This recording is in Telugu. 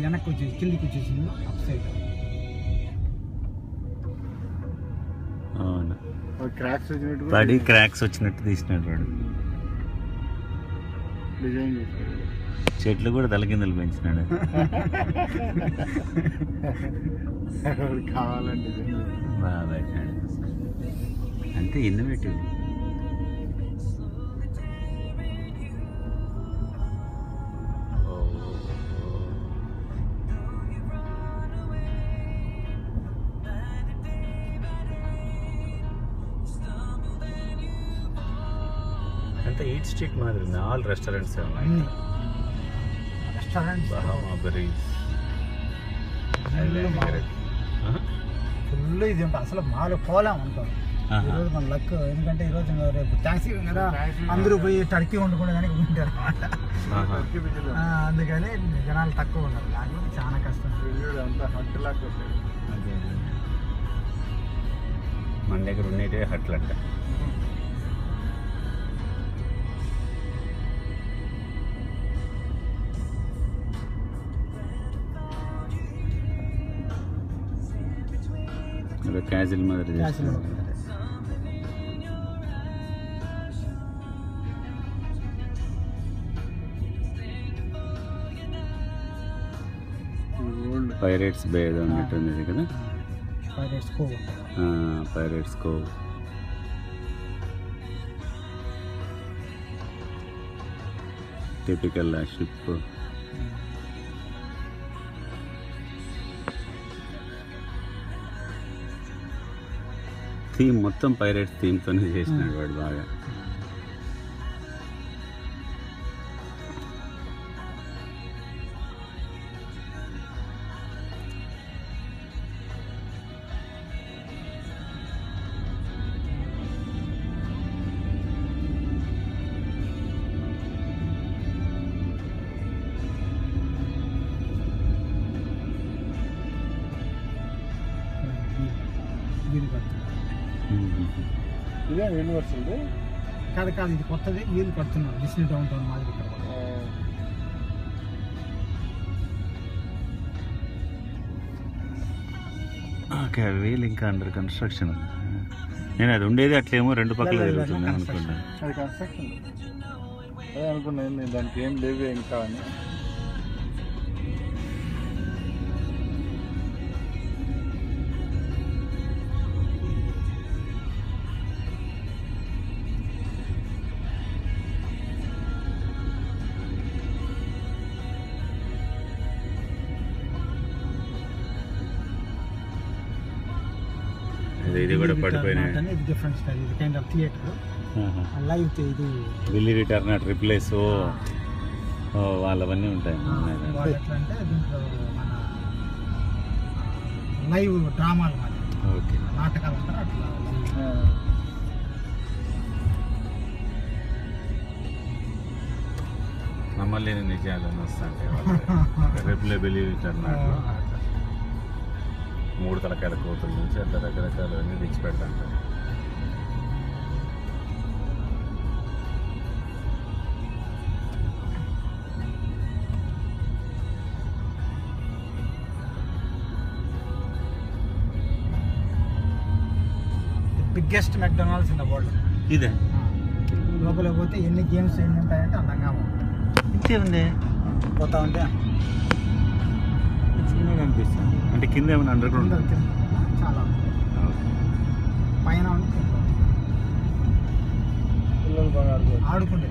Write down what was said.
వెనక్కి వచ్చేసి కిందికి వచ్చేసింది అప్ సైడ్. అవును, పడి క్రాక్స్ వచ్చినట్టు తీసినాడు వాడు. చెట్లు కూడా తలకిందలు పెంచినాడు. కావాలండి బాగా పెట్టినాడు. అంతే ఇన్నోవేటివ్. అంతా ఈట్ స్ట్రీట్ మాదిరి ఆల్ రెస్టారెంట్స్ ఉన్నాయి. రెస్టారెంట్స్ బహామా బెరీస్ ఫుల్ ఇది ఉంటుంది. అసలు మాలో పోలేం అనుకో ఈరోజు మన లక్. ఎందుకంటే ఈరోజు రేపు థ్యాంక్స్ గివింగ్ కదా, అందరూ పోయి టర్కీ వండుకునే దానికి ఉంటారు అన్నమాట. అందుకని జనాలు తక్కువ ఉన్నారు, లేకపోతే చాలా కష్టం. మన దగ్గర ఉండేటే హట్లు అంట. క్యాజువల్ మాదిరి చేస్తున్నారు. పైరేట్స్ బే ఏదో ఉన్నట్టుంది కదా, pirates CoV. Typical ship. Theme మొత్తం పైరేట్స్ థీమ్తోనే చేసినాడు వాడు బాగా. ఇదే యూనివర్సల్ కాదు కాదు, ఇది కొత్తది వీలు కడుతున్నారు డిస్నీ డౌన్ టౌన్ మాదిరి. ఇక్కడ ఓకే, వీలు ఇంకా అండర్ కన్స్ట్రక్షన్. నేను అది ఉండేది అట్లేమో రెండు పక్కల జరుగుతుంది అనుకుంటా. అది కన్స్ట్రక్షన్ అదే అనుకున్నాను, దానికి ఏం లేవే ఇంకా అని. ఇది కూడా పడిపోయినాయి. డిఫరెంట్ స్టైల్, ఇది కైండ్ ఆఫ్ థియేటర్ లైవ్. ఇది విల్లీ రిటర్న్ అట్ రిప్లేస్ వాళ్ళవన్నీ ఉంటాయి. ఎట్లా అంటే దీంట్లో మన లైవ్ డ్రామాలు మాదిరి, ఓకే, నాటకాలు అంటారు అట్లా. నమ్మలేని నిజాలను వస్తాంటే రిప్లే విల్లీ రిటర్న్ 3 తలకాయల కోతుల నుంచి అట్లా రకరకాలు అన్నీ తెచ్చిపెడతాంటారు. Biggest McDonald's in the world ఇదే. లోపల పోతే ఎన్ని గేమ్స్ ఎన్ని ఉంటాయంటే అందంగా ఉంటుంది. ఇంతే ఉంది, పోతా ఉంటే చిన్నగా అనిపిస్తుంది. అంటే కింద ఏమైనా అండర్ గ్రౌండ్ చాలా పైన పిల్లలు బాగా ఆడుకుంటే